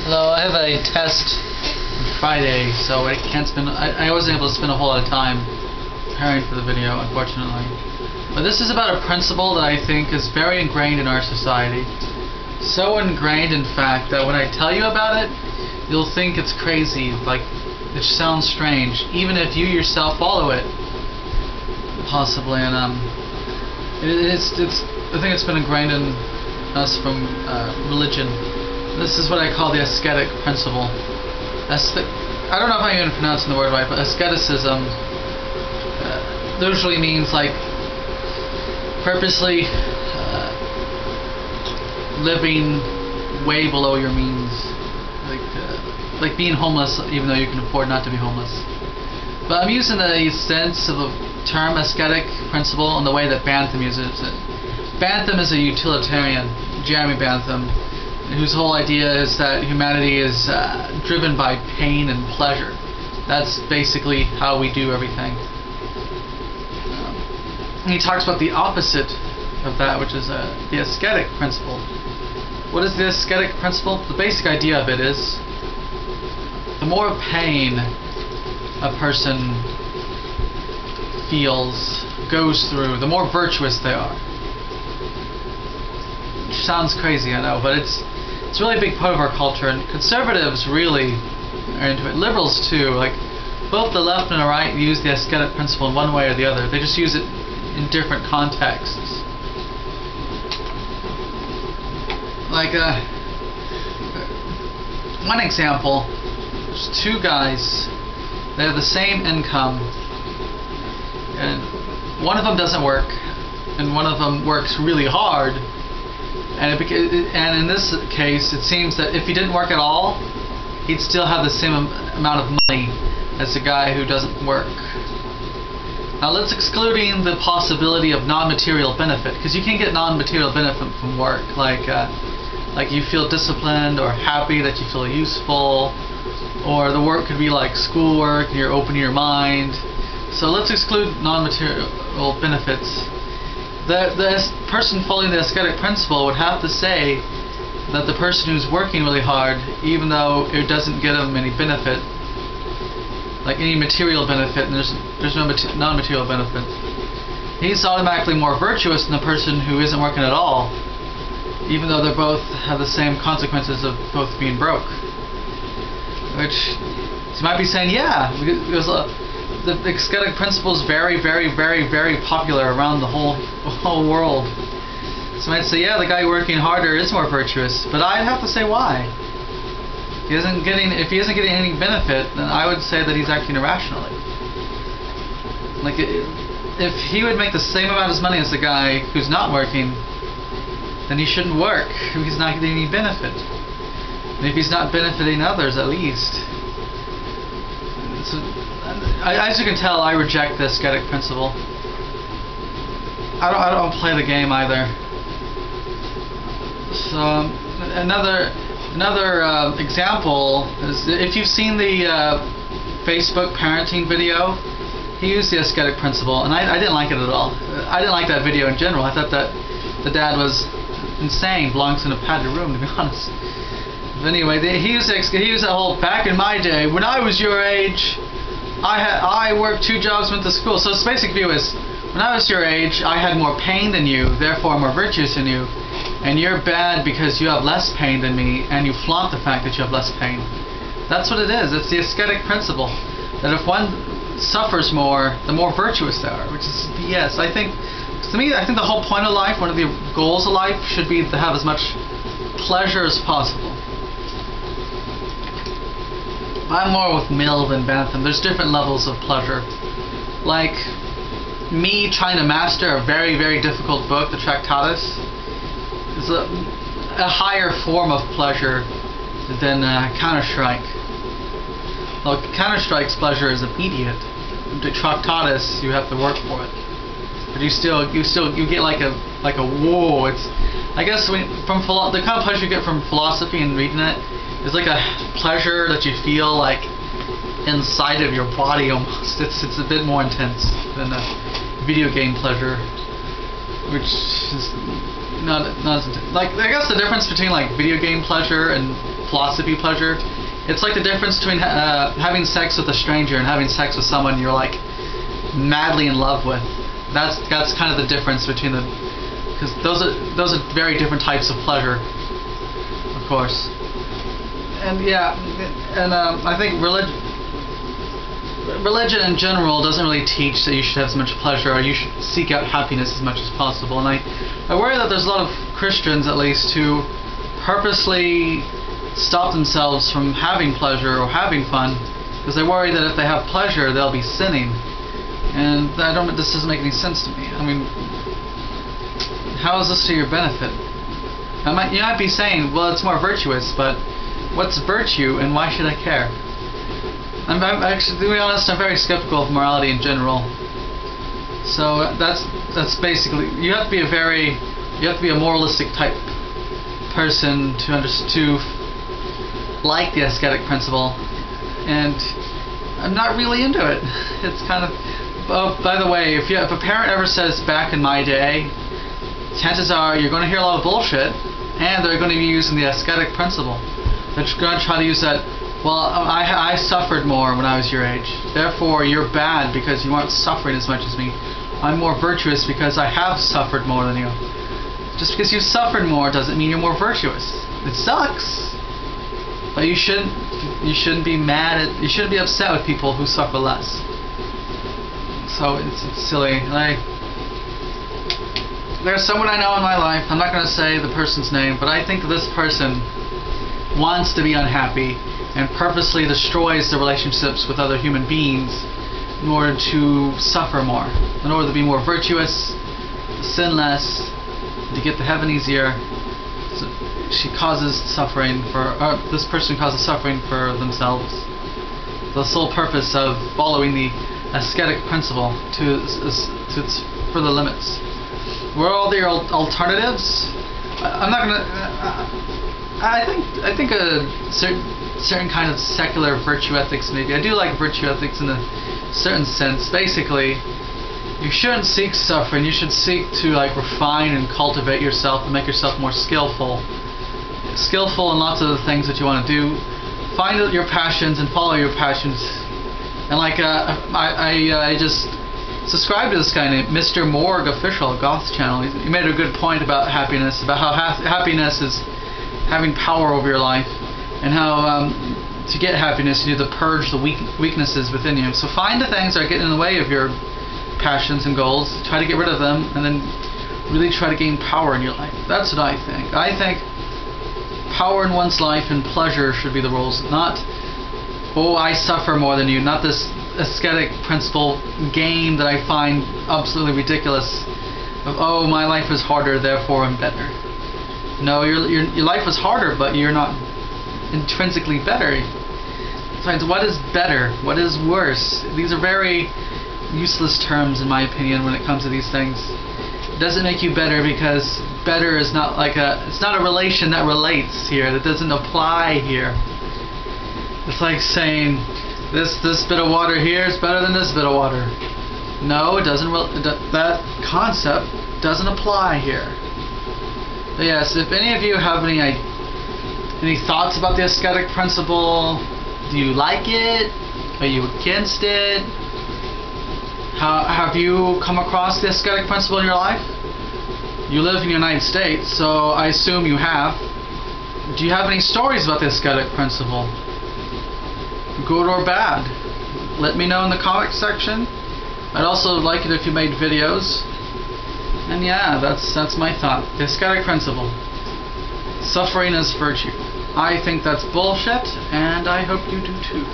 Hello, I have a test Friday, so I wasn't able to spend a whole lot of time preparing for the video, unfortunately. But this is about a principle that I think is very ingrained in our society. So ingrained, in fact, that when I tell you about it, you'll think it's crazy, like it sounds strange, even if you yourself follow it, possibly. And I think it's been ingrained in us from religion. This is what I call the Ascetic Principle. I don't know if I'm even pronouncing the word right, but asceticism usually means like purposely living way below your means, like being homeless even though you can afford not to be homeless. But I'm using the sense of the term ascetic principle in the way that Bentham uses it. Bentham is a utilitarian, Jeremy Bentham, whose whole idea is that humanity is driven by pain and pleasure. That's basically how we do everything. And he talks about the opposite of that, which is the ascetic principle. What is the ascetic principle? The basic idea of it is the more pain a person feels, goes through, the more virtuous they are. Which sounds crazy, I know, but it's really a big part of our culture, and conservatives really are into it. Liberals too, like both the left and the right use the ascetic principle in one way or the other. They just use it in different contexts. Like one example, there's two guys, they have the same income, and one of them doesn't work, and one of them works really hard. And in this case, it seems that if he didn't work at all, he'd still have the same amount of money as the guy who doesn't work. Now let's excluding the possibility of non-material benefit, because you can get non-material benefit from work, like you feel disciplined or happy that you feel useful, or the work could be like schoolwork and you're opening your mind. So let's exclude non-material benefits. The person following the ascetic principle would have to say that the person who's working really hard, even though it doesn't get them any benefit, like any material benefit, and there's no non-material benefit, he's automatically more virtuous than the person who isn't working at all, even though they both have the same consequences of both being broke. Which you might be saying, yeah, because the ascetic principle is very, very, very, very popular around the whole world. So I might say, yeah, the guy working harder is more virtuous, but I'd have to say why. If he isn't getting any benefit, then I would say that he's acting irrationally. Like, if he would make the same amount of money as the guy who's not working, then he shouldn't work if he's not getting any benefit. And if he's not benefiting others, at least. So, as you can tell, I reject the ascetic principle. I don't play the game either. So another example is, if you've seen the Facebook parenting video, he used the ascetic principle, and I didn't like it at all. I didn't like that video in general. I thought that the dad was insane, belongs in a padded room, to be honest. But anyway, he used that whole, back in my day, when I was your age, I worked 2 jobs, went to school. So his basic view is, when I was your age, I had more pain than you, therefore more virtuous than you, and you're bad because you have less pain than me, and you flaunt the fact that you have less pain. That's what it is. It's the ascetic principle, that if one suffers more, the more virtuous they are, which is BS. To me, I think the whole point of life, one of the goals of life, should be to have as much pleasure as possible. I'm more with Mill than Bentham. There's different levels of pleasure. Like me trying to master a very, very difficult book, the Tractatus, is a higher form of pleasure than Counter-Strike. Well, Counter-Strike's pleasure is immediate. The Tractatus, you have to work for it. But you get like a whoa. It's, I guess the kind of pleasure you get from philosophy and reading it is like a pleasure that you feel like inside of your body almost. It's a bit more intense than a video game pleasure, which is not as intense. Like, I guess the difference between like video game pleasure and philosophy pleasure. It's like the difference between having sex with a stranger and having sex with someone you're like madly in love with. That's kind of the difference between the, because those are very different types of pleasure, of course. And yeah, and I think religion in general doesn't really teach that you should have as much pleasure or you should seek out happiness as much as possible. And I worry that there's a lot of Christians, at least, who purposely stop themselves from having pleasure or having fun because they worry that if they have pleasure they'll be sinning. And this doesn't make any sense to me. I mean, how is this to your benefit? You might be saying, well, it's more virtuous, but what's virtue and why should I care? I'm actually, to be honest, I'm very skeptical of morality in general. So that's basically, you have to be a moralistic type person to like the ascetic principle, and I'm not really into it. It's kind of, oh, by the way, if a parent ever says back in my day, chances are you're going to hear a lot of bullshit, and they're going to be using the ascetic principle. They're going to try to use that. Well, I suffered more when I was your age. Therefore, you're bad because you aren't suffering as much as me. I'm more virtuous because I have suffered more than you. Just because you suffered more doesn't mean you're more virtuous. It sucks, but you shouldn't be mad at. You shouldn't be upset with people who suffer less. So it's silly. There's someone I know in my life. I'm not going to say the person's name, but I think this person wants to be unhappy and purposely destroys the relationships with other human beings in order to suffer more, in order to be more virtuous, to sin less, to get to heaven easier. So she causes suffering this person causes suffering for themselves. The sole purpose of following the ascetic principle to its further limits. What are all the alternatives? I'm not gonna. I think a certain kind of secular virtue ethics maybe. I do like virtue ethics in a certain sense. Basically, you shouldn't seek suffering. You should seek to refine and cultivate yourself and make yourself more skillful. Skillful in lots of the things that you want to do. Find your passions and follow your passions. And I just subscribe to this guy named Mr. Morg Official, Goth channel. He made a good point about happiness, about how happiness is having power over your life. And how to get happiness you need to purge the weaknesses within you. So find the things that are getting in the way of your passions and goals, try to get rid of them, and then really try to gain power in your life. That's what I think. I think power in one's life and pleasure should be the rules, not, oh, I suffer more than you, not this ascetic principle game that I find absolutely ridiculous of, oh, my life is harder, therefore I'm better. No, your life is harder, but you're not intrinsically better. Besides, what is better? What is worse? These are very useless terms, in my opinion, when it comes to these things. It doesn't make you better because better is not it's not a relation that relates here. That doesn't apply here. It's like saying this bit of water here is better than this bit of water. No, it doesn't. That concept doesn't apply here. But yes, if any of you have any thoughts about the ascetic principle? Do you like it? Are you against it? Have you come across the ascetic principle in your life? You live in the United States, so I assume you have. Do you have any stories about the ascetic principle? Good or bad? Let me know in the comment section. I'd also like it if you made videos. And yeah, that's my thought. The ascetic principle. Suffering is virtue. I think that's bullshit, and I hope you do too.